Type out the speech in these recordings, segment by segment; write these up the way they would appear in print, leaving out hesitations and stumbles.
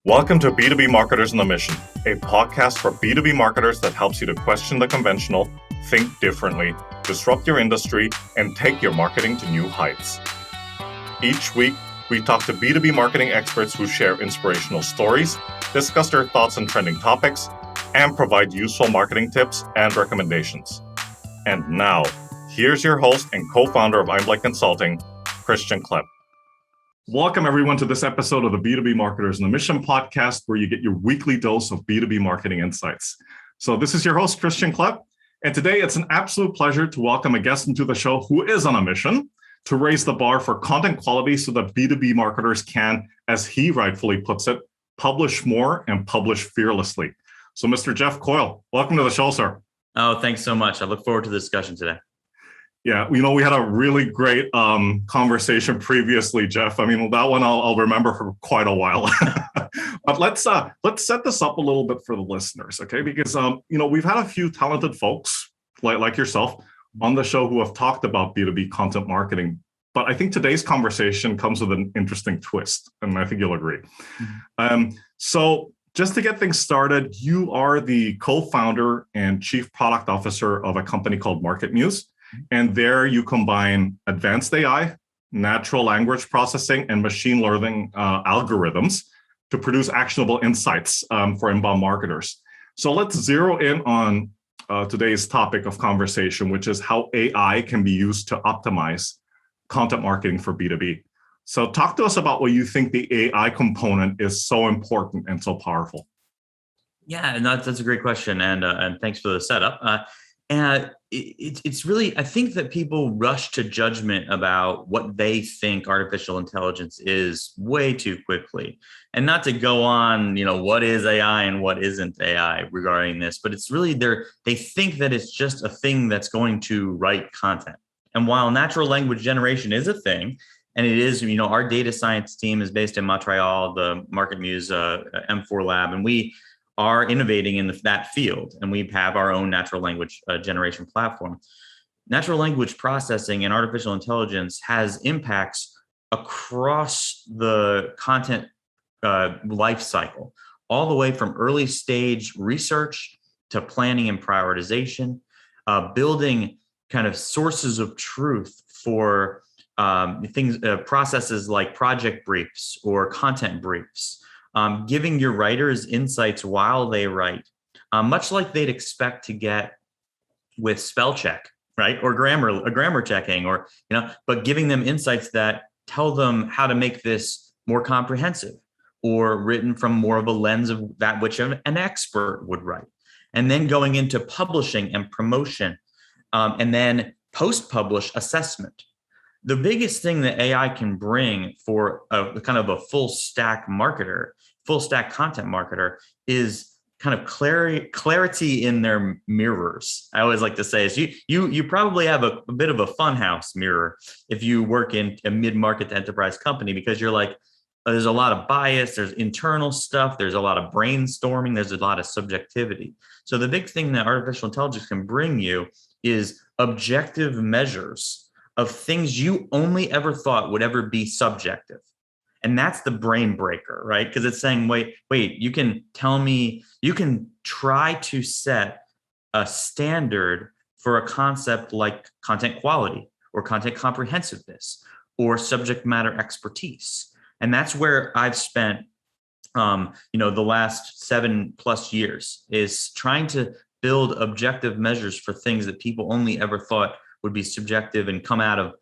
Welcome to B2B Marketers on a Mission, a podcast for B2B marketers that helps you to question the conventional, think differently, disrupt your industry, and take your marketing to new heights. Each week, we talk to B2B marketing experts who share inspirational stories, discuss their thoughts on trending topics, and provide useful marketing tips and recommendations. And now, here's your host and co-founder of Einblick Consulting, Christian Klepp. Welcome, everyone, to this episode of the B2B Marketers on a Mission podcast, where you get your weekly dose of B2B marketing insights. So this is your host, Christian Klepp, and today it's an absolute pleasure to welcome a guest into the show who is on a mission to raise the bar for content quality so that B2B marketers can, as he rightfully puts it, publish more and publish fearlessly. So Mr. Jeff Coyle, welcome to the show, sir. Oh, thanks so much. I look forward to the discussion today. Yeah, we had a really great conversation previously, Jeff. I mean, that one I'll remember for quite a while. But let's set this up a little bit for the listeners, okay? Because we've had a few talented folks like yourself on the show who have talked about B2B content marketing. But I think today's conversation comes with an interesting twist, and I think you'll agree. Mm-hmm. So just to get things started, you are the co-founder and chief product officer of a company called MarketMuse. And there you combine advanced AI, natural language processing, and machine learning algorithms to produce actionable insights for inbound marketers. So let's zero in on today's topic of conversation, which is how AI can be used to optimize content marketing for B2B. So talk to us about what you think the AI component is so important and so powerful. Yeah, and that's a great question, and thanks for the setup. And it's really, I think that people rush to judgment about what they think artificial intelligence is way too quickly. And not to go on, what is AI and what isn't AI regarding this, but it's really they think that it's just a thing that's going to write content. And while natural language generation is a thing, and it is, our data science team is based in Montreal, the MarketMuse M4 lab, and we are innovating in that field, and we have our own natural language generation platform. Natural language processing and artificial intelligence has impacts across the content life cycle, all the way from early stage research to planning and prioritization, building kind of sources of truth for processes like project briefs or content briefs. Giving your writers insights while they write, much like they'd expect to get with spell check, right? Or grammar checking, but giving them insights that tell them how to make this more comprehensive or written from more of a lens of that which an expert would write. And then going into publishing and promotion, and then post-publish assessment. The biggest thing that AI can bring for a kind of a full stack content marketer is kind of clarity in their mirrors. I always like to say is you probably have a bit of a funhouse mirror if you work in a mid-market to enterprise company, because you're like, there's a lot of bias, there's internal stuff, there's a lot of brainstorming, there's a lot of subjectivity. So the big thing that artificial intelligence can bring you is objective measures of things you only ever thought would ever be subjective. And that's the brain breaker, right? Because it's saying, wait, you can tell me, you can try to set a standard for a concept like content quality or content comprehensiveness or subject matter expertise. And that's where I've spent, the last 7+ years is trying to build objective measures for things that people only ever thought would be subjective and come out of,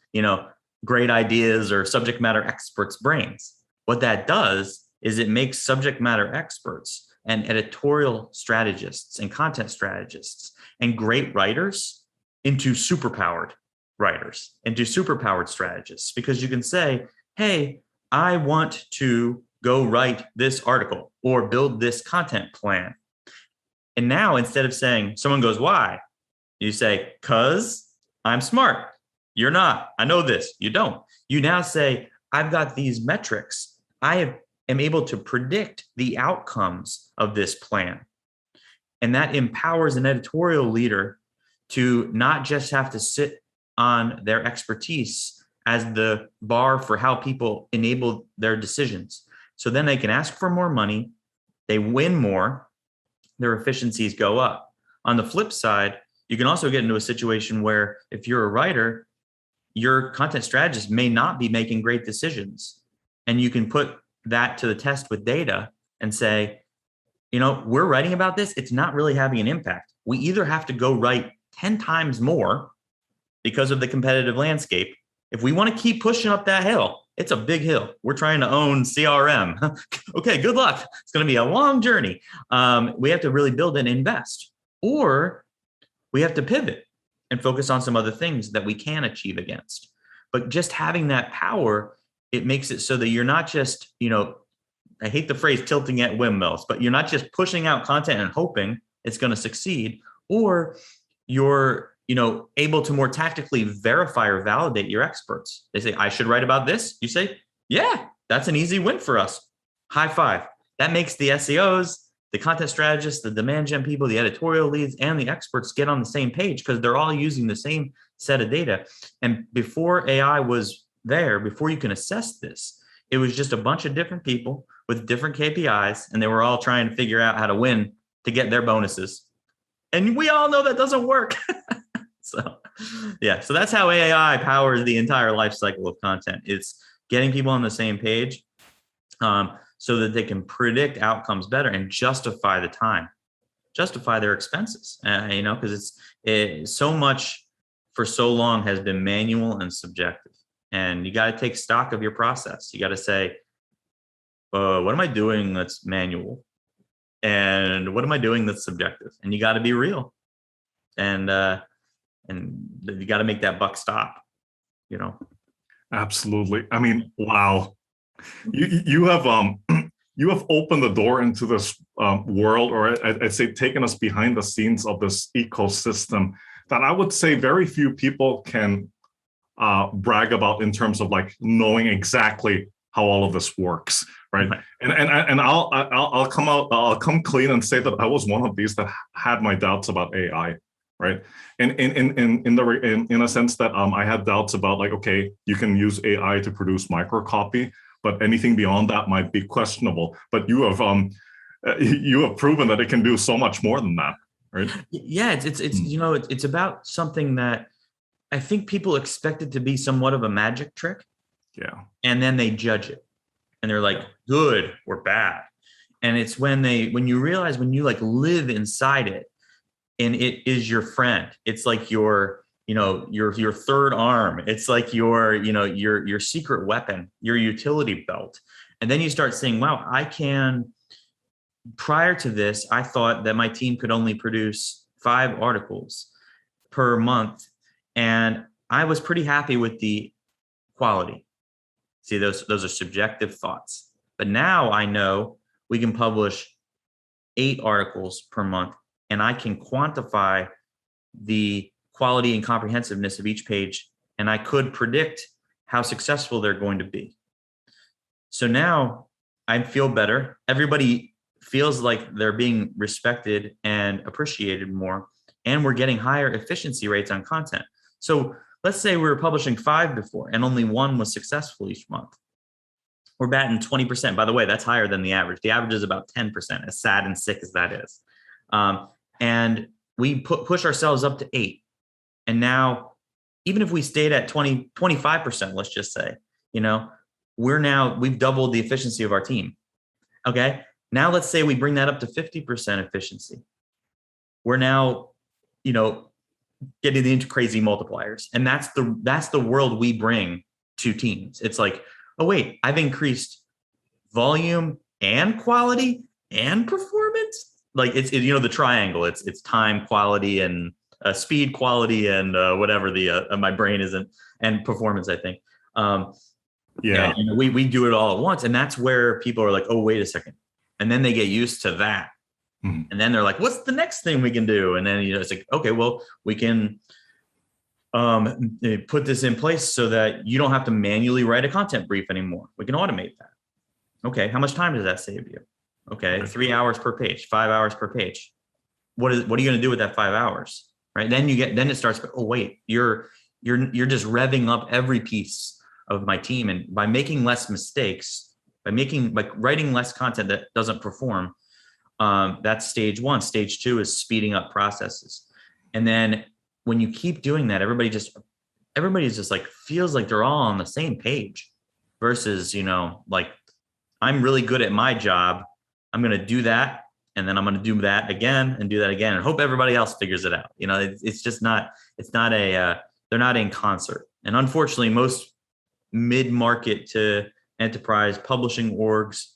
great ideas or subject matter experts' brains. What that does is it makes subject matter experts and editorial strategists and content strategists and great writers into superpowered writers, into superpowered strategists, because you can say, hey, I want to go write this article or build this content plan. And now instead of saying, someone goes, why? You say, 'cause I'm smart. You're not. I know this. You don't. You now say, I've got these metrics. I am able to predict the outcomes of this plan. And that empowers an editorial leader to not just have to sit on their expertise as the bar for how people enable their decisions. So then they can ask for more money they win more, their efficiencies go up. On the flip side, you can also get into a situation where if you're a writer, your content strategist may not be making great decisions. And you can put that to the test with data and say, we're writing about this. It's not really having an impact. We either have to go write 10 times more because of the competitive landscape. If we want to keep pushing up that hill, it's a big hill. We're trying to own CRM. Okay, good luck. It's going to be a long journey. We have to really build and invest, or we have to pivot and focus on some other things that we can achieve against. But just having that power, it makes it so that you're not just, I hate the phrase tilting at windmills, but you're not just pushing out content and hoping it's going to succeed, or you're, able to more tactically verify or validate your experts. They say, I should write about this. You say, yeah, that's an easy win for us. High five. That makes the SEOs, the content strategists, the demand gen people, the editorial leads, and the experts get on the same page because they're all using the same set of data. And before AI was there, before you can assess this, it was just a bunch of different people with different KPIs, and they were all trying to figure out how to win to get their bonuses. And we all know that doesn't work. So that's how AI powers the entire life cycle of content. It's getting people on the same page so that they can predict outcomes better and justify the time, justify their expenses, because it's so much for so long has been manual and subjective. And you got to take stock of your process. You got to say, what am I doing that's manual? And what am I doing that's subjective? And you got to be real. And you got to make that buck stop, Absolutely. I mean, wow. You have opened the door into this world, or I'd say taken us behind the scenes of this ecosystem that I would say very few people can brag about in terms of like knowing exactly how all of this works, right? And I'll come clean and say that I was one of these that had my doubts about AI, right? And in a sense that I had doubts about, like, okay, you can use AI to produce microcopy, but anything beyond that might be questionable. But you have proven that it can do so much more than that, right? Yeah, it's about something that I think people expect it to be somewhat of a magic trick. Yeah. And then they judge it, and they're like, good or bad. And it's when you realize, when you like live inside it, and it is your friend. It's like your third arm. It's like your secret weapon, your utility belt. And then you start saying, wow, prior to this, I thought that my team could only produce 5 articles per month. And I was pretty happy with the quality. See, those are subjective thoughts. But now I know we can publish 8 articles per month, and I can quantify the quality and comprehensiveness of each page, and I could predict how successful they're going to be. So now I feel better. Everybody feels like they're being respected and appreciated more, and we're getting higher efficiency rates on content. So let's say we were publishing 5 before and only 1 was successful each month. We're batting 20%. By the way, that's higher than the average. The average is about 10%, as sad and sick as that is. And we push ourselves up to 8. And now, even if we stayed at 25%, let's just say, we've doubled the efficiency of our team. Okay. Now let's say we bring that up to 50% efficiency. We're now, getting into crazy multipliers. And that's the world we bring to teams. It's like, oh wait, I've increased volume and quality and performance. Like it's the triangle. It's time, quality, and speed, quality, and whatever my brain isn't, and performance, I think. We do it all at once, and that's where people are like, oh, wait a second, and then they get used to that, and then they're like, what's the next thing we can do? And then it's like, okay, well, we can put this in place so that you don't have to manually write a content brief anymore. We can automate that. Okay, how much time does that save you? Okay, 3 hours per page, 5 hours per page. What are you going to do with that 5 hours? Right? Then it starts. Oh wait, you're just revving up every piece of my team, and by making less mistakes, by writing less content that doesn't perform, That's stage one. Stage two is speeding up processes. And then when you keep doing that, everybody's just like feels like they're all on the same page versus, like I'm really good at my job. I'm going to do that. And then I'm going to do that again and do that again and hope everybody else figures it out. It's just not, they're not in concert. And unfortunately, most mid-market to enterprise publishing orgs,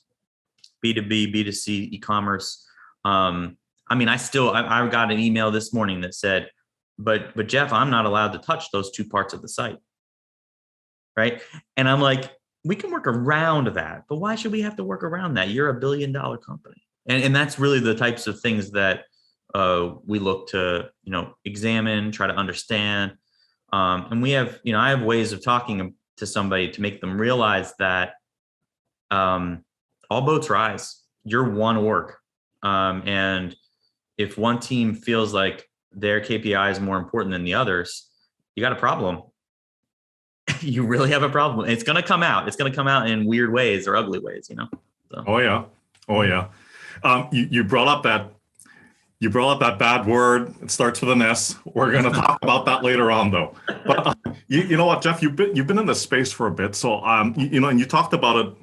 B2B, B2C, e-commerce. I got an email this morning that said, but Jeff, I'm not allowed to touch those two parts of the site. Right. And I'm like, we can work around that, but why should we have to work around that? You're a $1 billion company. And that's really the types of things that we look to, examine, try to understand. And we have, I have ways of talking to somebody to make them realize that all boats rise. You're one org. And if one team feels like their KPI is more important than the others, you got a problem. You really have a problem. It's going to come out. It's going to come out in weird ways or ugly ways, So. Oh yeah. You brought up that bad word. It starts with an S. We're going to talk about that later on, though. But you know what, Jeff, you've been in this space for a bit. So and you talked about it,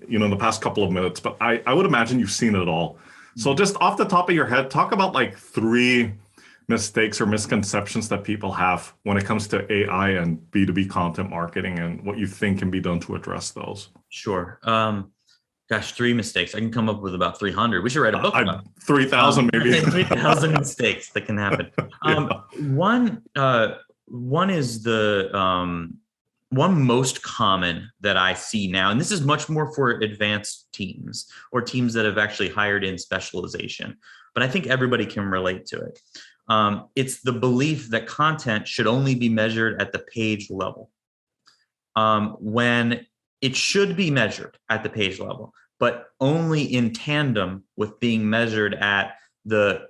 in the past couple of minutes. But I would imagine you've seen it all. So just off the top of your head, talk about like 3 mistakes or misconceptions that people have when it comes to AI and B2B content marketing, and what you think can be done to address those. Sure. 3 mistakes. I can come up with about 300. We should write a book about 3,000 maybe. 3,000 mistakes that can happen. One is the one most common that I see now, and this is much more for advanced teams or teams that have actually hired in specialization, but I think everybody can relate to it. It's the belief that content should only be measured at the page level, when it should be measured at the page level, but only in tandem with being measured at the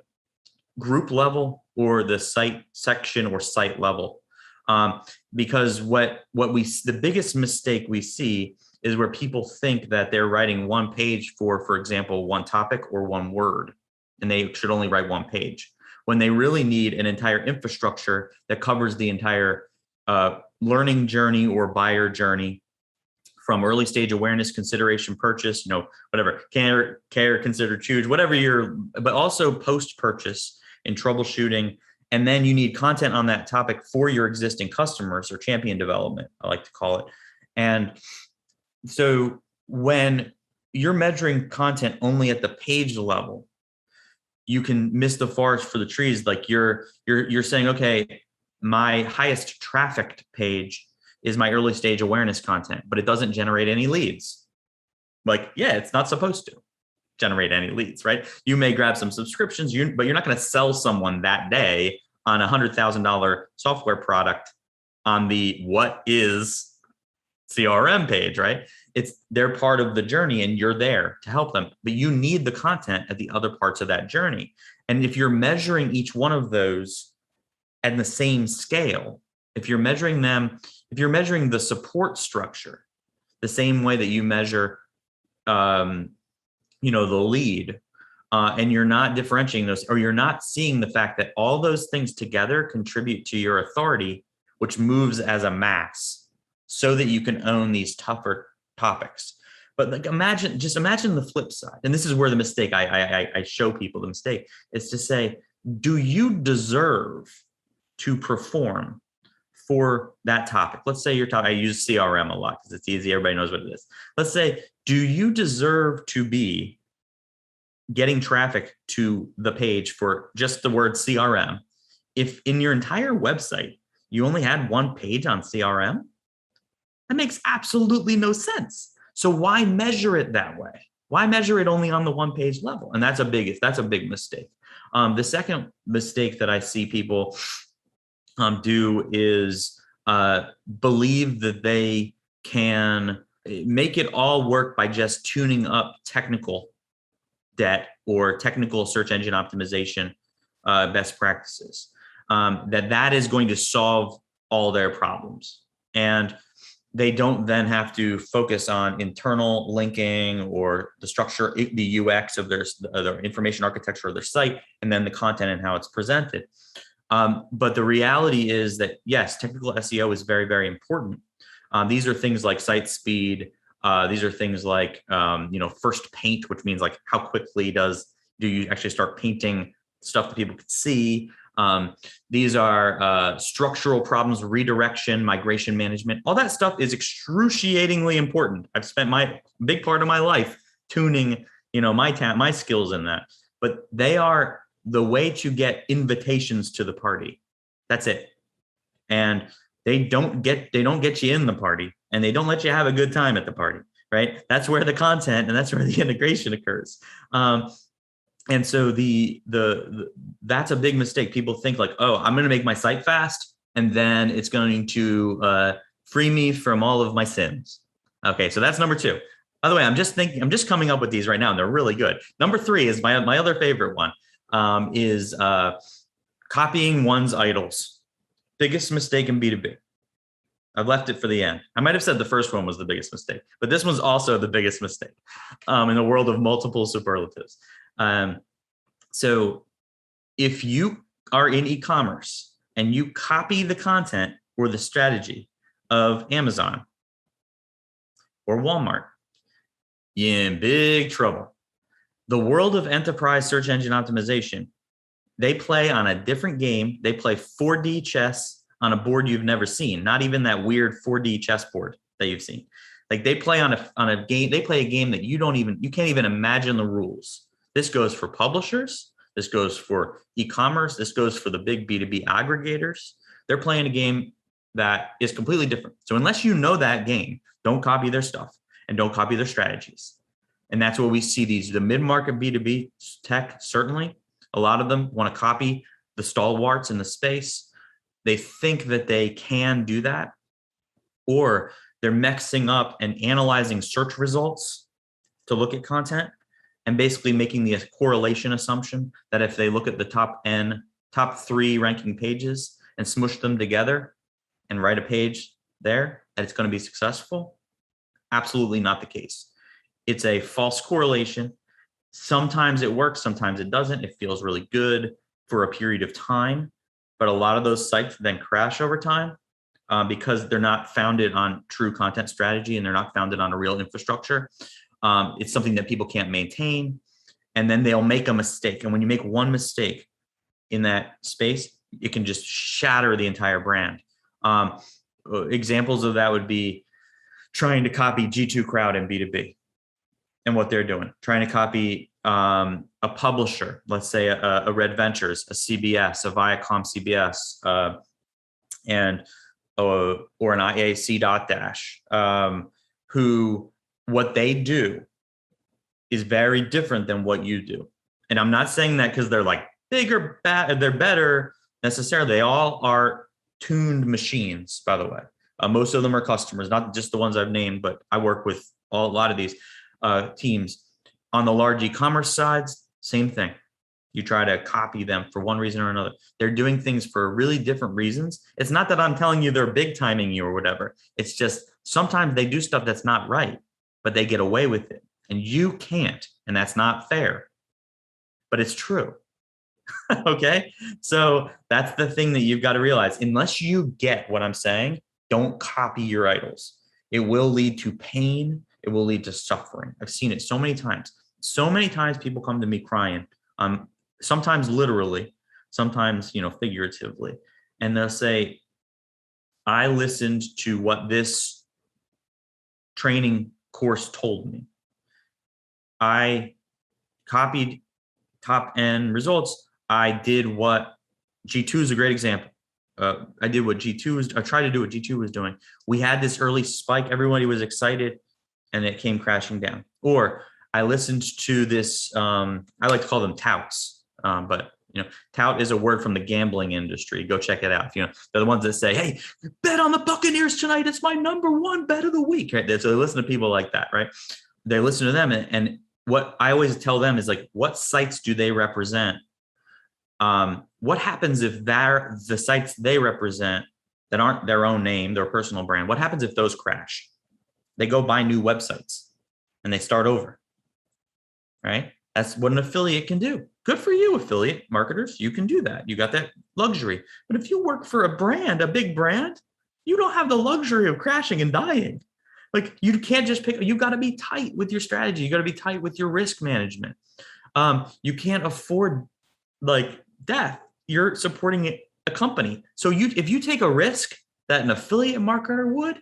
group level or the site section or site level. Because the biggest mistake we see is where people think that they're writing one page for example, one topic or one word, and they should only write one page, when they really need an entire infrastructure that covers the entire learning journey or buyer journey, from early stage awareness, consideration, purchase, whatever, care, consider, choose, whatever but also post-purchase and troubleshooting. And then you need content on that topic for your existing customers, or champion development, I like to call it. And so when you're measuring content only at the page level, you can miss the forest for the trees. Like you're saying, okay, my highest trafficked page is my early stage awareness content, but it doesn't generate any leads. Like, yeah, it's not supposed to generate any leads, right? You may grab some subscriptions, but you're not going to sell someone that day on a $100,000 software product on the what is CRM page, right? They're part of the journey and you're there to help them, but you need the content at the other parts of that journey. And if you're measuring each one of those at the same scale, if you're measuring the support structure the same way that you measure, the lead, and you're not differentiating those, or you're not seeing the fact that all those things together contribute to your authority, which moves as a mass so that you can own these tougher topics. But like, imagine the flip side. And this is where the mistake, I show people the mistake, is to say, do you deserve to perform for that topic? Let's say I use CRM a lot because it's easy. Everybody knows what it is. Let's say, do you deserve to be getting traffic to the page for just the word CRM if in your entire website you only had one page on CRM? That makes absolutely no sense. So why measure it that way? Why measure it only on the one page level? And that's a big mistake. The second mistake that I see people do is believe that they can make it all work by just tuning up technical debt or technical search engine optimization best practices, that is going to solve all their problems. And they don't then have to focus on internal linking or the structure, the UX of their information architecture of their site, and then the content and how it's presented. But the reality is that, yes, technical SEO is very, very important. These are things like site speed. These are things like, first paint, which means like how quickly do you actually start painting stuff that people can see. These are structural problems, redirection, migration management. All that stuff is excruciatingly important. I've spent my big part of my life tuning, my skills in that. But they are the way to get invitations to the party. That's it. And they don't get you in the party, and they don't let you have a good time at the party, right? That's where the content and that's where the integration occurs. And so that's a big mistake. People think like, oh, I'm going to make my site fast, and then it's going to free me from all of my sins. Okay, so that's number 2. By the way, I'm just coming up with these right now, and they're really good. Number 3 is my other favorite one, is copying one's idols. Biggest mistake in B2B. I've left it for the end. I might have said the first one was the biggest mistake, but this one's also the biggest mistake in the world of multiple superlatives. So if you are in e-commerce and you copy the content or the strategy of Amazon or Walmart, you're in big trouble. The world of enterprise search engine optimization, they play on a different game. They play 4D chess on a board you've never seen, not even that weird 4D chessboard that you've seen. Like they play on a game, they play a game that you can't even imagine the rules. This goes for publishers. This goes for e-commerce. This goes for the big B2B aggregators. They're playing a game that is completely different. So unless you know that game, don't copy their stuff and don't copy their strategies. And that's where we see the mid-market B2B tech, certainly. A lot of them want to copy the stalwarts in the space. They think that they can do that, or they're mixing up and analyzing search results to look at content, and basically making the correlation assumption that if they look at the top 3 ranking pages and smush them together and write a page there, that it's going to be successful. Absolutely not the case. It's a false correlation. Sometimes it works, sometimes it doesn't. It feels really good for a period of time, but a lot of those sites then crash over time because they're not founded on true content strategy and they're not founded on a real infrastructure. It's something that people can't maintain, and then they'll make a mistake. And when you make one mistake in that space, it can just shatter the entire brand. Examples of that would be trying to copy G2 Crowd in B2B and what they're doing, trying to copy a publisher, let's say a Red Ventures, a CBS, a Viacom CBS, or an IAC Dotdash, who what they do is very different than what you do. And I'm not saying that because they're like bigger, they're better necessarily. They all are tuned machines, by the way. Most of them are customers, not just the ones I've named, but I work with a lot of these teams. On the large e-commerce sides, same thing. You try to copy them for one reason or another. They're doing things for really different reasons. It's not that I'm telling you they're big timing you or whatever. It's just sometimes they do stuff that's not right, but they get away with it. And you can't, and that's not fair. But it's true. Okay? So that's the thing that you've got to realize. Unless you get what I'm saying, don't copy your idols. It will lead to pain. It will lead to suffering. I've seen it so many times. So many times people come to me crying, sometimes literally, sometimes, figuratively. And they'll say, I listened to what this training course told me. I copied top end results. I did what G2 is a great example. I did what I tried to do what G2 was doing. We had this early spike. Everybody was excited and it came crashing down. Or I listened to this, I like to call them touts, but tout is a word from the gambling industry. Go check it out. They're the ones that say, hey, bet on the Buccaneers tonight. It's my #1 bet of the week. Right? So they listen to people like that, right? They listen to them. And what I always tell them is like, what sites do they represent? What happens if the sites they represent that aren't their own name, their personal brand, what happens if those crash? They go buy new websites and they start over, right? That's what an affiliate can do. Good for you, affiliate marketers. You can do that. You got that luxury. But if you work for a brand, a big brand, you don't have the luxury of crashing and dying. Like, you can't just pick, you got to be tight with your strategy. You got to be tight with your risk management. You can't afford like death. You're supporting a company. So if you take a risk that an affiliate marketer would,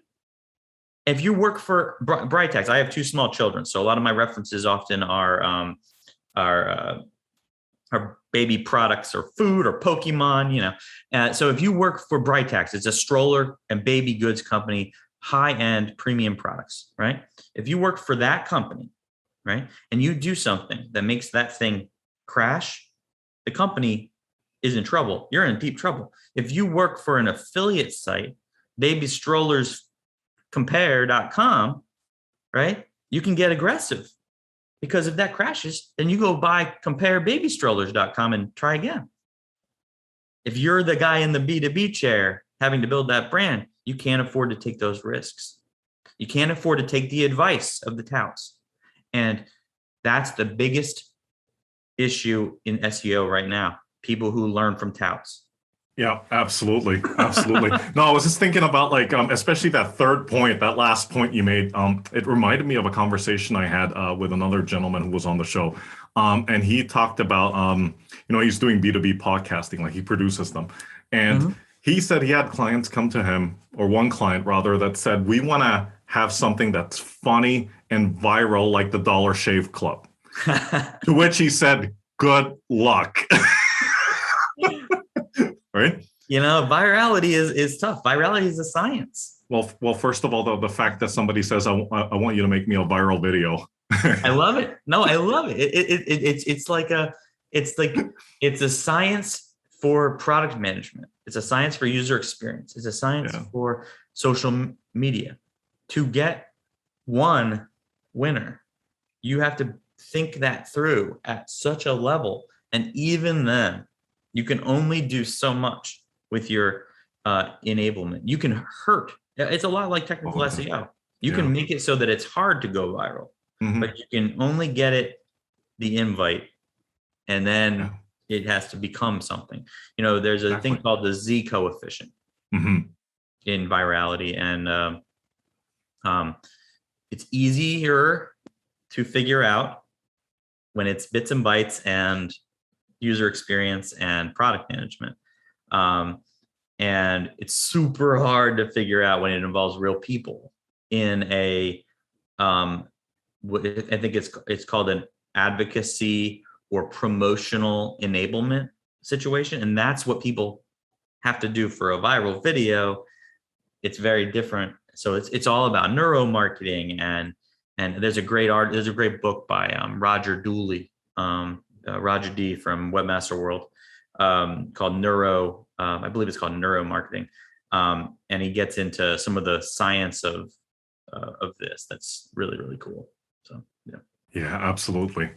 if you work for Brightex, I have 2 small children, so a lot of my references often are baby products or food or Pokemon, so if you work for Brightex, it's a stroller and baby goods company, high-end premium products, right? If you work for that company, right, and you do something that makes that thing crash, the company is in trouble. You're in deep trouble. If you work for an affiliate site, babystrollers.compare.com, right, you can get aggressive, because if that crashes, then you go buy comparebabystrollers.com and try again. If you're the guy in the B2B chair having to build that brand, you can't afford to take those risks. You can't afford to take the advice of the touts. And that's the biggest issue in SEO right now. People who learn from touts. Yeah, absolutely. Absolutely. No, I was just thinking about like, especially that third point, that last point you made. It reminded me of a conversation I had with another gentleman who was on the show. And he talked about, he's doing B2B podcasting, like he produces them. And he said he had clients come to him, or one client rather, that said, we want to have something that's funny and viral, like the Dollar Shave Club. To which he said, good luck. Right? Virality is tough. Virality is a science. Well, first of all, the fact that somebody says, I want you to make me a viral video. I love it. No, I love it. It's a science for product management. It's a science for user experience. It's a science for social media. To get one winner, you have to think that through at such a level. And even then, you can only do so much with your enablement. You can hurt. It's a lot like technical SEO. You can make it so that it's hard to go viral, but you can only get it the invite, and then it has to become something. There's a thing called the Z coefficient in virality, and it's easier to figure out when it's bits and bytes and user experience and product management. And it's super hard to figure out when it involves real people in I think it's called an advocacy or promotional enablement situation. And that's what people have to do for a viral video. It's very different. So it's all about neuromarketing, and there's a great book by Roger Dooley, Roger D from Webmaster World, called I believe it's called Neuromarketing. And he gets into some of the science of this. That's really, really cool. So, yeah. Yeah, absolutely.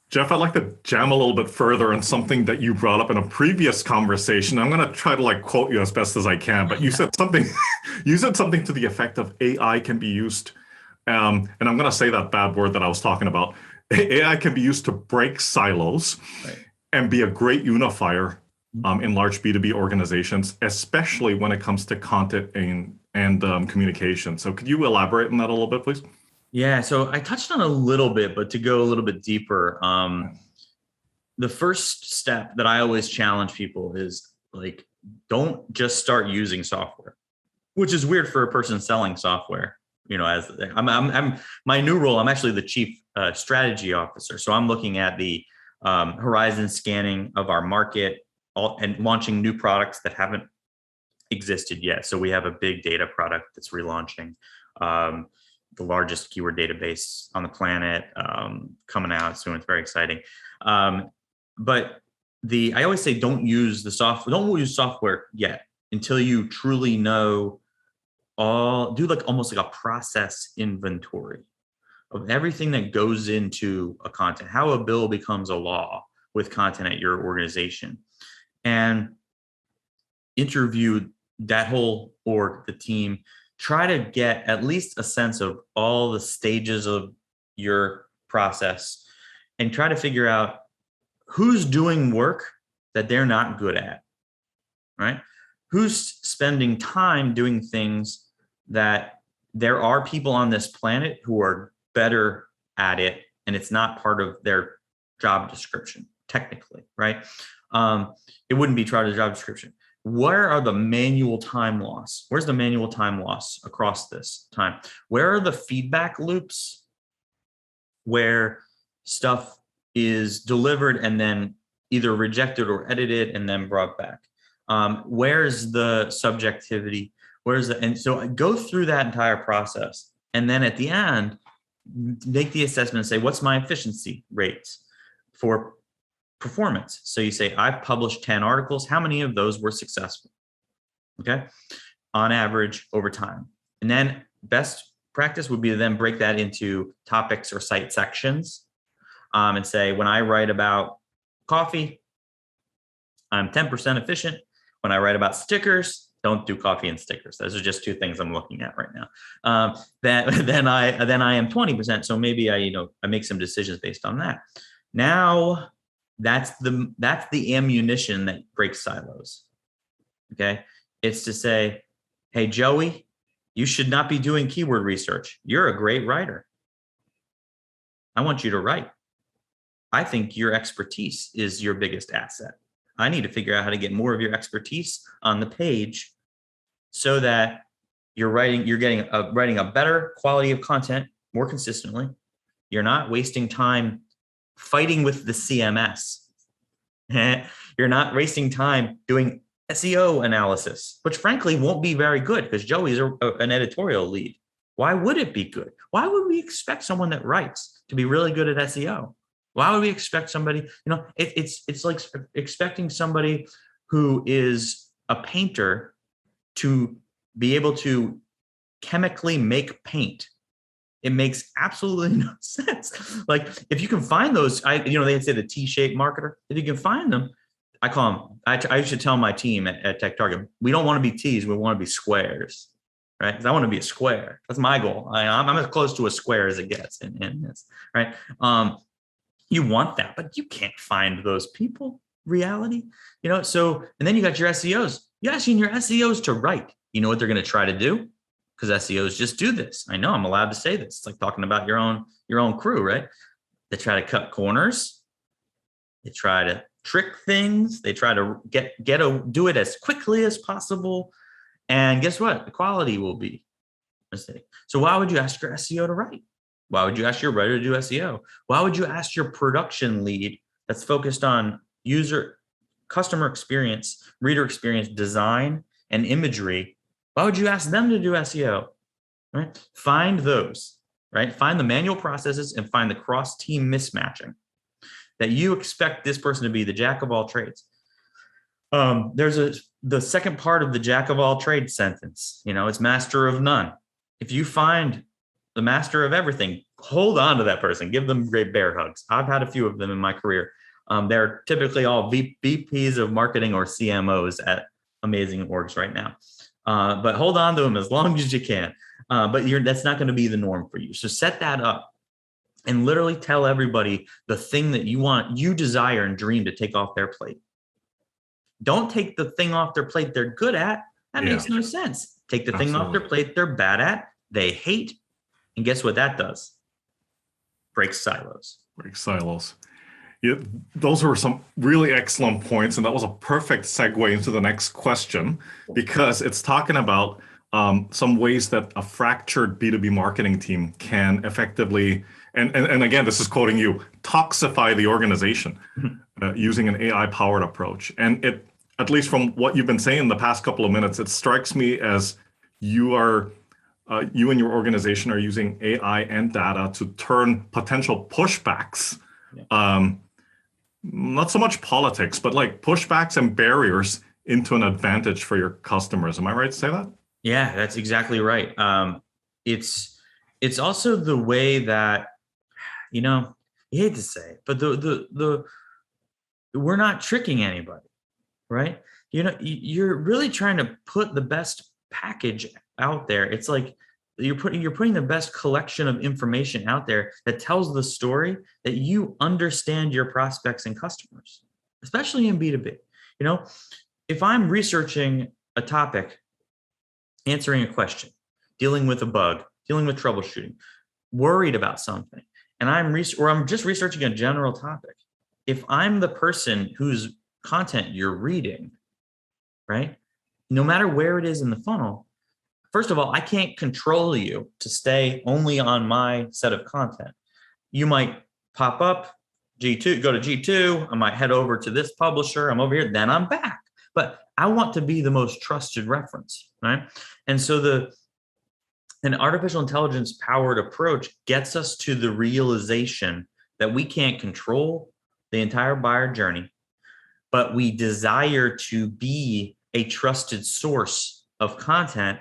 Jeff, I'd like to jam a little bit further on something that you brought up in a previous conversation. I'm going to try to quote you as best as I can, but you said something, to the effect of AI can be used. And I'm going to say that bad word that I was talking about. AI can be used to break silos and be a great unifier in large B2B organizations, especially when it comes to content and communication. So could you elaborate on that a little bit, please? Yeah, so I touched on a little bit, but to go a little bit deeper, the first step that I always challenge people is don't just start using software, which is weird for a person selling software. As I'm my new role, I'm actually the chief strategy officer. So I'm looking at the horizon scanning of our market and launching new products that haven't existed yet. So we have a big data product that's relaunching, the largest keyword database on the planet, coming out soon. It's very exciting. But I always say, don't use software yet until you truly know do almost like a process inventory of everything that goes into a content, how a bill becomes a law with content at your organization, and interview that whole org, the team, try to get at least a sense of all the stages of your process and try to figure out who's doing work that they're not good at, right? Who's spending time doing things that there are people on this planet who are better at it, and it's not part of their job description, technically, right? It wouldn't be part of the job description. Where are the manual time loss? Where's the manual time loss across this time? Where are the feedback loops where stuff is delivered and then either rejected or edited and then brought back? Where's the subjectivity? And so I go through that entire process. And then at the end, make the assessment and say, what's my efficiency rates for performance? So you say, I've published 10 articles. How many of those were successful? Okay. On average over time. And then best practice would be to then break that into topics or site sections, and say, when I write about coffee, I'm 10% efficient. When I write about stickers, don't do coffee and stickers. Those are just two things I'm looking at right now. Then I am 20%. So maybe I make some decisions based on that. Now that's the ammunition that breaks silos. Okay. It's to say, hey, Joey, you should not be doing keyword research. You're a great writer. I want you to write. I think your expertise is your biggest asset. I need to figure out how to get more of your expertise on the page so that you're writing a better quality of content more consistently. You're not wasting time fighting with the CMS. You're not wasting time doing SEO analysis, which frankly won't be very good because Joey's an editorial lead. Why would it be good? Why would we expect someone that writes to be really good at SEO? Why would we expect somebody, it's like expecting somebody who is a painter to be able to chemically make paint. It makes absolutely no sense. Like if you can find those, they say the T-shaped marketer. If you can find them, I call them, I should tell my team at Tech Target, we don't want to be T's, we want to be squares, right? Because I want to be a square. That's my goal. I'm as close to a square as it gets in this, right? You want that, but you can't find those people, reality, so, and then you got your SEOs. You're asking your SEOs to write. You know what they're going to try to do? Because SEOs just do this. I know I'm allowed to say this. It's like talking about your own crew, right? They try to cut corners. They try to trick things. They try to do it as quickly as possible. And guess what? The quality will be a mistake. So why would you ask your SEO to write? Why would you ask your writer to do SEO? Why would you ask your production lead that's focused on customer experience, reader experience, design, and imagery? Why would you ask them to do SEO? Right? Find those, right? Find the manual processes and find the cross-team mismatching that you expect this person to be the jack of all trades. There's the second part of the jack of all trades sentence. It's master of none. If you find the master of everything, hold on to that person. Give them great bear hugs. I've had a few of them in my career. They're typically all VPs of marketing or CMOs at amazing orgs right now. But hold on to them as long as you can. But that's not going to be the norm for you. So set that up and literally tell everybody the thing that you desire and dream to take off their plate. Don't take the thing off their plate they're good at. That makes no sense. Take the thing off their plate they're bad at, they hate. And guess what that does? Breaks silos. Yeah, those were some really excellent points. And that was a perfect segue into the next question, because it's talking about some ways that a fractured B2B marketing team can effectively, and again, this is quoting you, toxify the organization using an AI-powered approach. And it, at least from what you've been saying in the past couple of minutes, it strikes me as you and your organization are using AI and data to turn potential pushbacks, not so much politics, but like pushbacks and barriers into an advantage for your customers. Am I right to say that? Yeah, that's exactly right. It's also the way that, you hate to say it, but we're not tricking anybody. right? You're really trying to put the best package out there. It's like you're putting the best collection of information out there that tells the story that you understand your prospects and customers, especially in B2B. If I'm researching a topic, answering a question, dealing with a bug, dealing with troubleshooting, worried about something, and I'm just researching a general topic. If I'm the person whose content you're reading, right? No matter where it is in the funnel, first of all, I can't control you to stay only on my set of content. You might pop up G2, go to G2. I might head over to this publisher. I'm over here, then I'm back. But I want to be the most trusted reference, right? And so an artificial intelligence powered approach gets us to the realization that we can't control the entire buyer journey, but we desire to be a trusted source of content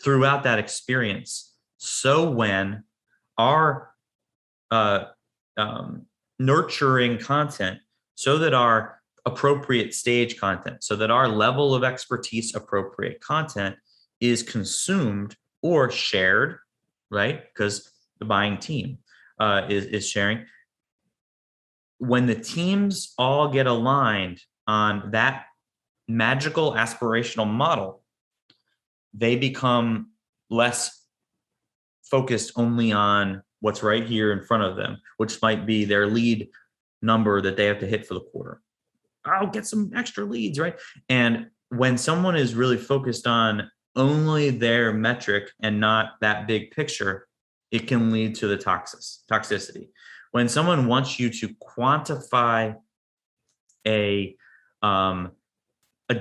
throughout that experience. So when our nurturing content, so that our appropriate stage content, so that our level of expertise appropriate content is consumed or shared, right? Because the buying team is sharing. When the teams all get aligned on that magical aspirational model, they become less focused only on what's right here in front of them, which might be their lead number that they have to hit for the quarter. I'll get some extra leads, right? And when someone is really focused on only their metric and not that big picture, it can lead to the toxicity. When someone wants you to quantify a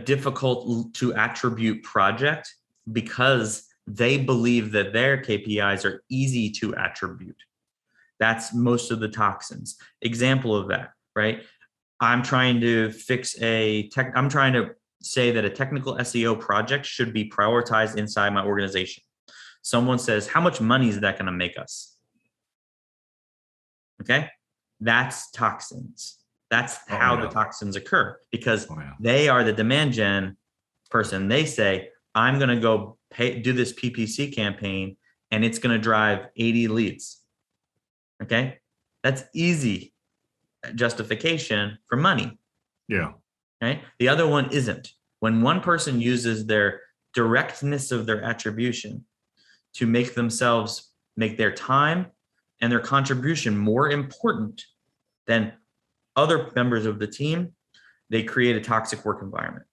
difficult to attribute project because they believe that their KPIs are easy to attribute, that's most of the toxins. Example of that, right? I'm trying to I'm trying to say that a technical SEO project should be prioritized inside my organization. Someone says, how much money is that going to make us? Okay. That's toxins. That's how the toxins occur, because they are the demand gen person. They say, I'm going to go do this PPC campaign and it's going to drive 80 leads. Okay. That's easy justification for money. Yeah. Right. The other one isn't. When one person uses their directness of their attribution to make their time and their contribution more important than other members of the team, they create a toxic work environment.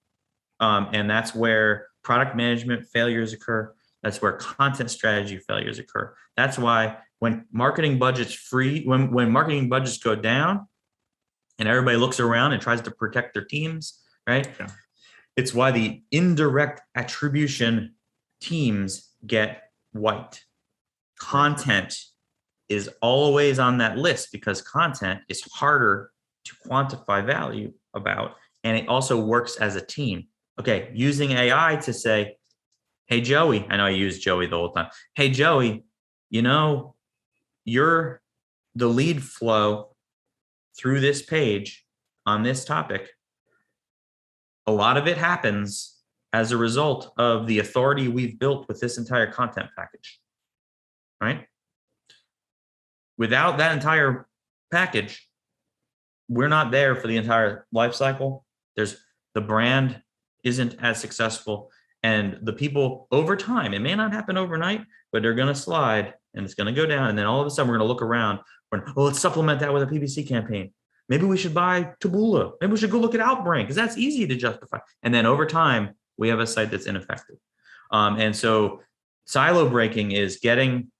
And that's where product management failures occur. That's where content strategy failures occur. That's why when marketing budgets when marketing budgets go down and everybody looks around and tries to protect their teams, right? Yeah. It's why the indirect attribution teams get wiped. Content is always on that list because content is harder to quantify value about, and it also works as a team. Okay, using AI to say, hey, Joey, I know I use Joey the whole time. Hey, Joey, the lead flow through this page on this topic, a lot of it happens as a result of the authority we've built with this entire content package, right? Without that entire package, we're not there for the entire life cycle. The brand isn't as successful, and the people over time, it may not happen overnight, but they're going to slide and it's going to go down. And then all of a sudden we're going to look around let's supplement that with a PPC campaign. Maybe we should buy Taboola. Maybe we should go look at Outbrain because that's easy to justify. And then over time, we have a site that's ineffective. And so silo breaking is getting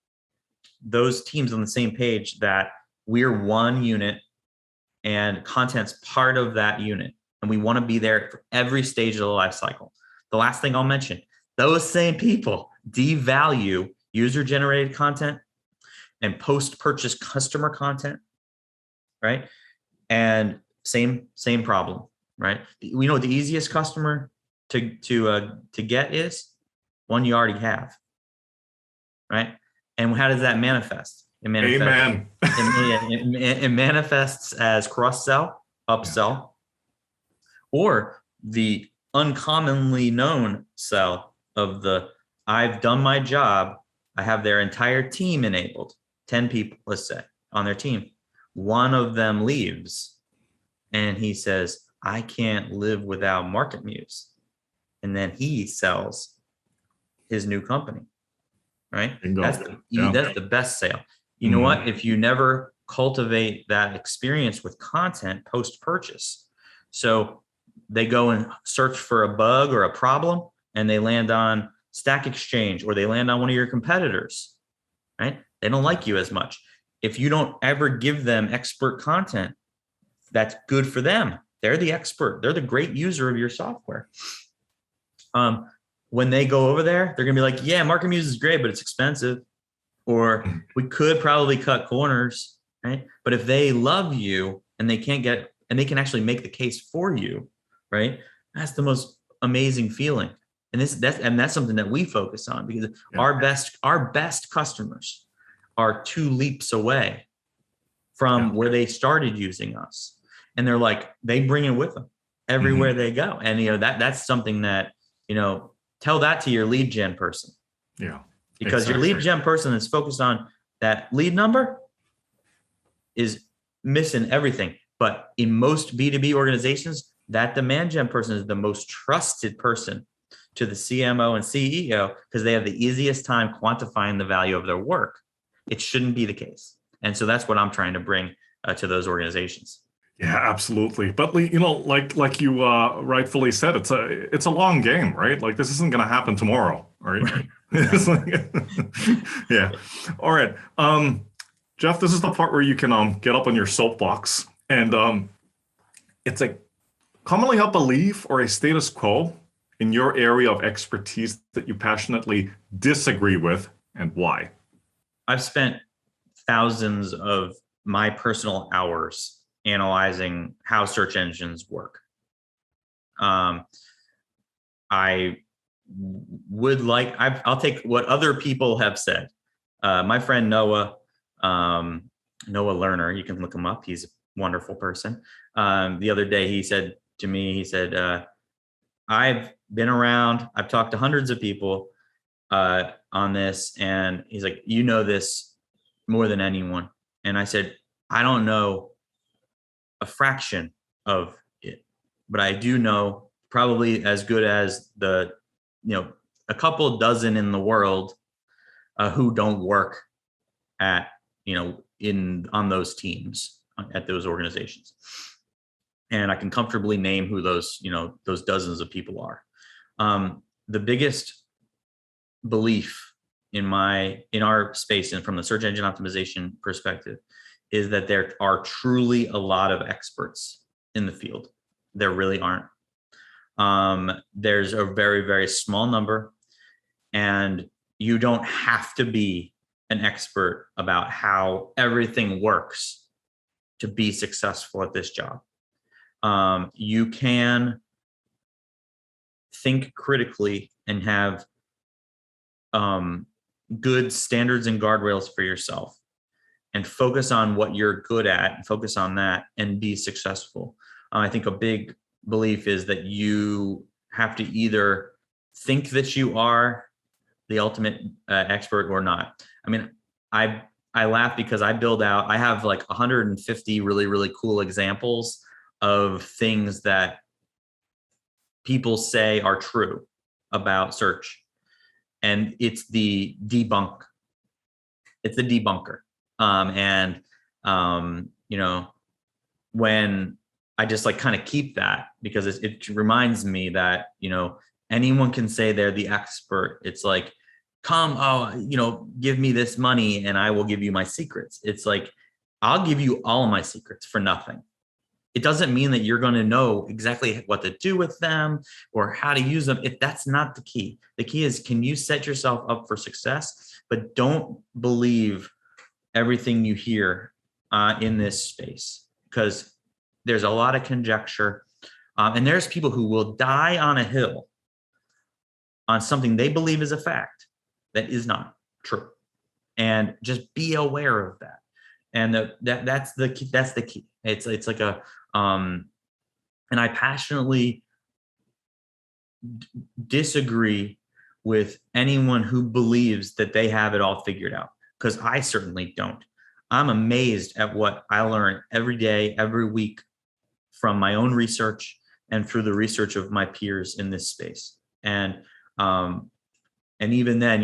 those teams on the same page that we're one unit and content's part of that unit. And we want to be there for every stage of the life cycle. The last thing I'll mention, those same people devalue user-generated content and post-purchase customer content, right? And same problem, right? We know what the easiest customer to get is one you already have, right? And how does that manifest? It manifests, Amen. it manifests as cross-sell, upsell, or the uncommonly known sell of the I've done my job. I have their entire team enabled, 10 people, let's say, on their team. One of them leaves and he says, I can't live without MarketMuse. And then he sells his new company, right? That's the best sale. You know what? If you never cultivate that experience with content post-purchase, so they go and search for a bug or a problem and they land on Stack Exchange or they land on one of your competitors, right? They don't like you as much. If you don't ever give them expert content, that's good for them. They're the expert. They're the great user of your software. When they go over there, they're going to be like, yeah, MarketMuse is great, but it's expensive. Or we could probably cut corners, right? But if they love you and they can actually make the case for you, right? That's the most amazing feeling. And that's something that we focus on, because our best customers are 2 leaps away from where they started using us. And they're like, they bring it with them everywhere they go. And that's something that, tell that to your lead gen person. Yeah. Because your lead gen person that's focused on that lead number is missing everything. But in most B2B organizations, that demand gen person is the most trusted person to the CMO and CEO, because they have the easiest time quantifying the value of their work. It shouldn't be the case. And so that's what I'm trying to bring to those organizations. Yeah, absolutely. But like you rightfully said, it's a long game, right? Like this isn't going to happen tomorrow, right? It's yeah. All right, Jeff. This is the part where you can get up on your soapbox, and it's a commonly held belief or a status quo in your area of expertise that you passionately disagree with, and why. I've spent thousands of my personal hours analyzing how search engines work. I would I'll take what other people have said. My friend Noah Lerner, you can look him up. He's a wonderful person. The other day he said to me, I've been around, I've talked to hundreds of people on this. And he's like, this more than anyone. And I said, I don't know a fraction of it, but I do know probably as good as a couple dozen in the world who don't work at, on those teams at those organizations. And I can comfortably name who those dozens of people are. The biggest belief in our space and from the search engine optimization perspective is that there are truly a lot of experts in the field. There really aren't. There's a very, very small number, and you don't have to be an expert about how everything works to be successful at this job. You can think critically and have good standards and guardrails for yourself, and focus on what you're good at and focus on that and be successful. I think a big belief is that you have to either think that you are the ultimate expert or not. I mean, I laugh because I have like 150 really, really cool examples of things that people say are true about search. And it's the debunker. When I just kind of keep that, because it reminds me that, anyone can say they're the expert. It's like, give me this money and I will give you my secrets. It's like, I'll give you all of my secrets for nothing. It doesn't mean that you're going to know exactly what to do with them or how to use them. If that's not the key. The key is, can you set yourself up for success, but don't believe everything you hear in this space, because there's a lot of conjecture. And there's people who will die on a hill on something they believe is a fact that is not true. And just be aware of that. And that's the key. It's like and I passionately disagree with anyone who believes that they have it all figured out, because I certainly don't. I'm amazed at what I learn every day, every week, from my own research and through the research of my peers in this space. And even then,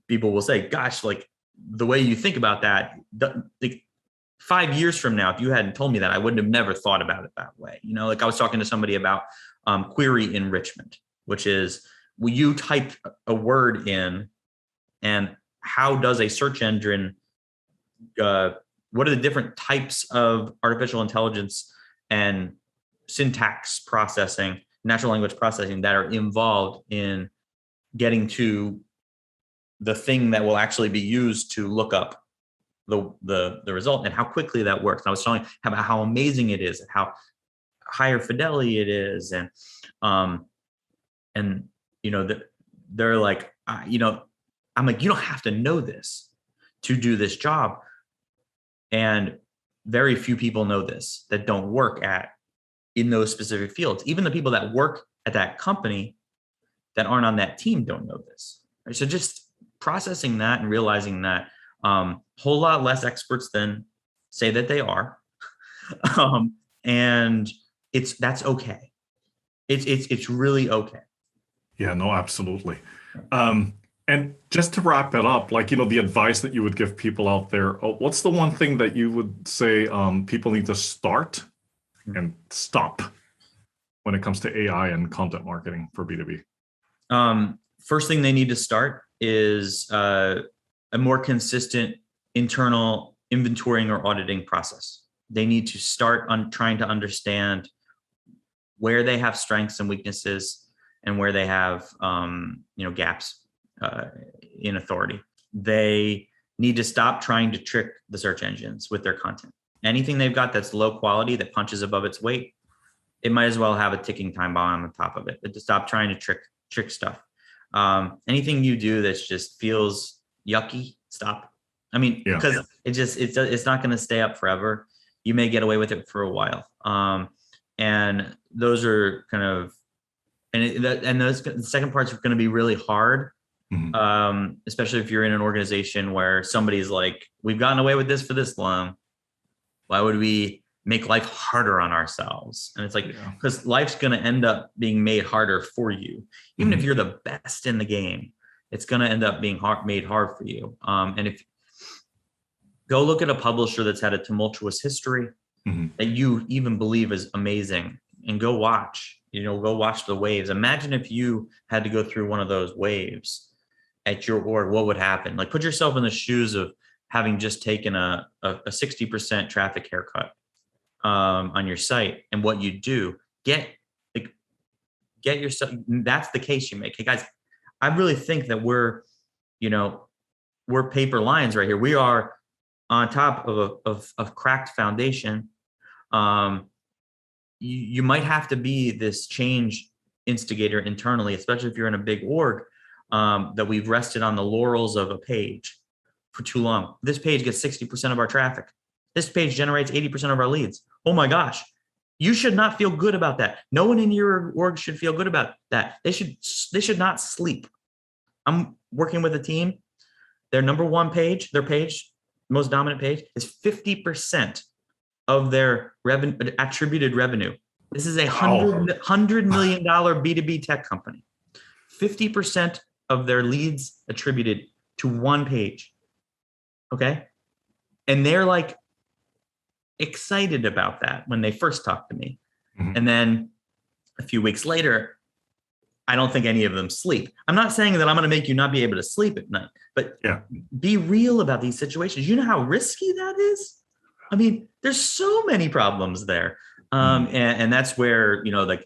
people will say, "Gosh, like the way you think about that, like 5 years from now, if you hadn't told me that, I wouldn't have never thought about it that way." Like I was talking to somebody about query enrichment, which is, will you type a word in, and how does a search engine, what are the different types of artificial intelligence and syntax processing, natural language processing, that are involved in getting to the thing that will actually be used to look up the result, and how quickly that works. And I was telling about how amazing it is, and how higher fidelity it is, and they're like, I'm like, you don't have to know this to do this job. And very few people know this that don't work in those specific fields. Even the people that work at that company that aren't on that team don't know this. Right? So just processing that and realizing that whole lot less experts than say that they are, and that's okay. It's really okay. Yeah, no, absolutely. And just to wrap it up, like, the advice that you would give people out there, what's the one thing that you would say people need to start and stop when it comes to AI and content marketing for B2B? First thing they need to start is a more consistent internal inventorying or auditing process. They need to start on trying to understand where they have strengths and weaknesses, and where they have gaps in authority. They need to stop trying to trick the search engines with their content. Anything they've got that's low quality, that punches above its weight, it might as well have a ticking time bomb on the top of it. But to stop trying to trick stuff. Anything you do that just feels yucky, stop. I mean, because it's not going to stay up forever. You may get away with it for a while. And those are kind of, the second part's going to be really hard. Mm-hmm. Especially if you're in an organization where somebody's like, we've gotten away with this for this long, why would we make life harder on ourselves? And it's like, because life's going to end up being made harder for you. Even if you're the best in the game, it's going to end up being made hard for you. And if go look at a publisher that's had a tumultuous history that you even believe is amazing, and go watch the waves. Imagine if you had to go through one of those waves at your org, what would happen? Like, put yourself in the shoes of having just taken a 60% traffic haircut on your site, and what you do. Get yourself. That's the case you make. Hey guys, I really think that we're paper lions right here. We are on top of a cracked foundation. You might have to be this change instigator internally, especially if you're in a big org, that we've rested on the laurels of a page for too long. This page gets 60% of our traffic. This page generates 80% of our leads. Oh my gosh. You should not feel good about that. No one in your org should feel good about that. They should not sleep. I'm working with a team. Their number one page, most dominant page, is 50% of their attributed revenue. This is $100 million B2B tech company. 50% of their leads attributed to one page. Okay. And they're like excited about that when they first talked to me. And then a few weeks later, I don't think any of them sleep. I'm not saying that I'm going to make you not be able to sleep at night, but be real about these situations. You know how risky that is? I mean, there's so many problems there. And that's where,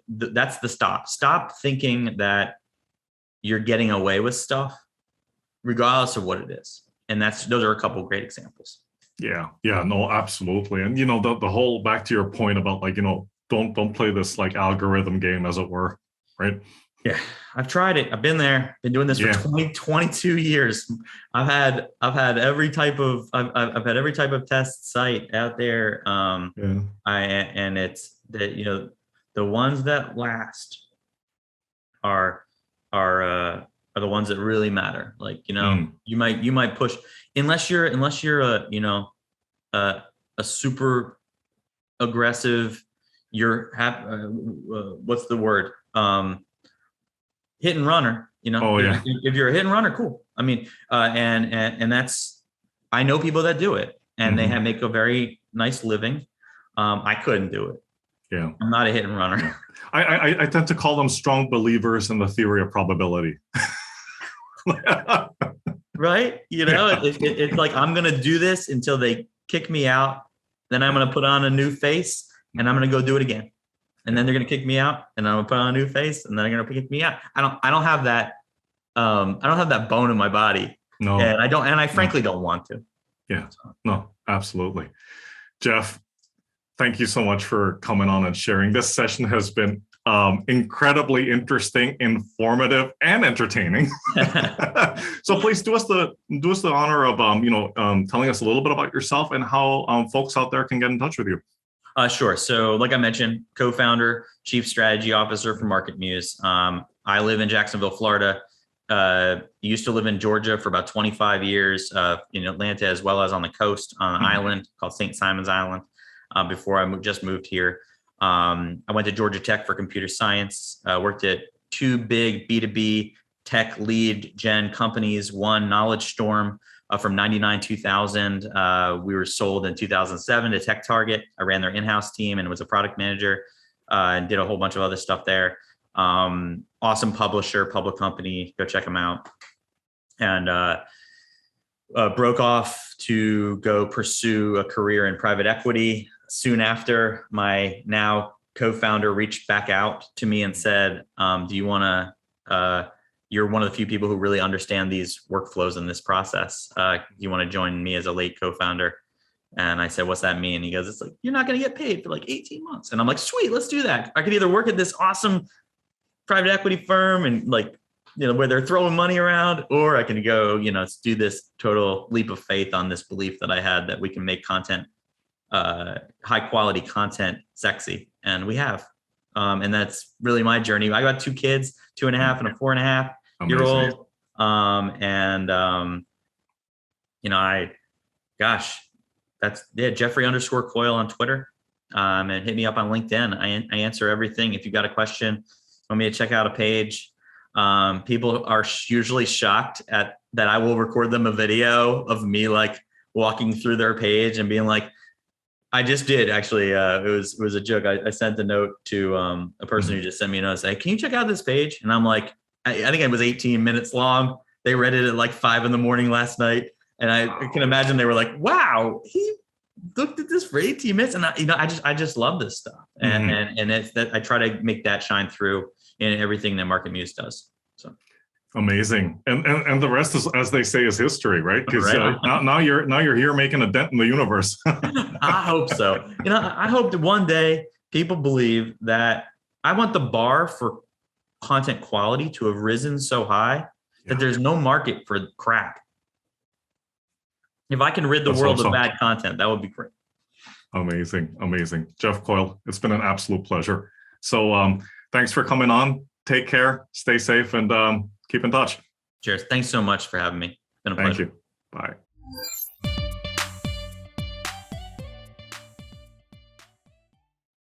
that's the stop. Stop thinking that you're getting away with stuff, regardless of what it is. And those are a couple of great examples. Yeah, no, absolutely. And, the whole, back to your point about don't play this like algorithm game, as it were, right? Yeah, I've tried it. I've been there. Been doing this for 22 years. I've had every type of test site out there. And it's that the ones that last are the ones that really matter. Like, you might push, unless you're a super aggressive, what's the word? Hit and runner, Oh, yeah. if you're a hit and runner, cool. I mean, and that's, I know people that do it, and they make a very nice living. I couldn't do it. Yeah. I'm not a hit and runner. Yeah. I tend to call them strong believers in the theory of probability. Right? It's like, I'm going to do this until they kick me out. Then I'm going to put on a new face, and I'm going to go do it again. And then they're going to kick me out, and I'm going to put on a new face, and then they're going to kick me out. I don't have that. I don't have that bone in my body. No. And I frankly don't want to. Yeah. No, absolutely. Jeff, thank you so much for coming on and sharing. This session has been incredibly interesting, informative, and entertaining. So please do us the honor of telling us a little bit about yourself and how folks out there can get in touch with you. Sure. So, like I mentioned, co-founder, chief strategy officer for MarketMuse. I live in Jacksonville, Florida. Used to live in Georgia for about 25 years, in Atlanta, as well as on the coast on an island called St. Simon's Island. Before I just moved here, I went to Georgia Tech for computer science. Worked at two big B2B tech lead gen companies. One, Knowledge Storm, from 99, 2000. We were sold in 2007 to Tech Target. I ran their in-house team and was a product manager, and did a whole bunch of other stuff there. Awesome publisher, public company. Go check them out. And broke off to go pursue a career in private equity. Soon after, my now co-founder reached back out to me and said, do you want to, you're one of the few people who really understand these workflows in this process. You want to join me as a late co-founder? And I said, what's that mean? He goes, it's like, you're not going to get paid for like 18 months. And I'm like, sweet, let's do that. I could either work at this awesome private equity firm and where they're throwing money around, or I can go, do this total leap of faith on this belief that I had that we can make content, high quality content, sexy. And we have. And that's really my journey. I got 2 kids, 2.5 and a 4.5-year-old. Jeffrey_Coyle on Twitter. And hit me up on LinkedIn. I answer everything. If you got a question, want me to check out a page. People are usually shocked at that I will record them a video of me like walking through their page and being like, I just did actually. It was a joke. I sent a note to a person who just sent me a note saying, "Can you check out this page?" And I'm like, I think it was 18 minutes long. They read it at like 5 a.m. last night, and I can imagine they were like, "Wow, he looked at this for 18 minutes." And I just love this stuff, and it's that I try to make that shine through in everything that MarketMuse does. So. Amazing, and the rest is, as they say, is history, right? Because now you're here making a dent in the universe. I hope so. I hope that one day people believe that I want the bar for content quality to have risen so high that there's no market for crap. If I can rid the world of bad content, that would be great. Amazing, Jeff Coyle. It's been an absolute pleasure. So thanks for coming on. Take care. Stay safe and. Keep in touch. Cheers. Thanks so much for having me. It's been a pleasure. Thank you. Bye.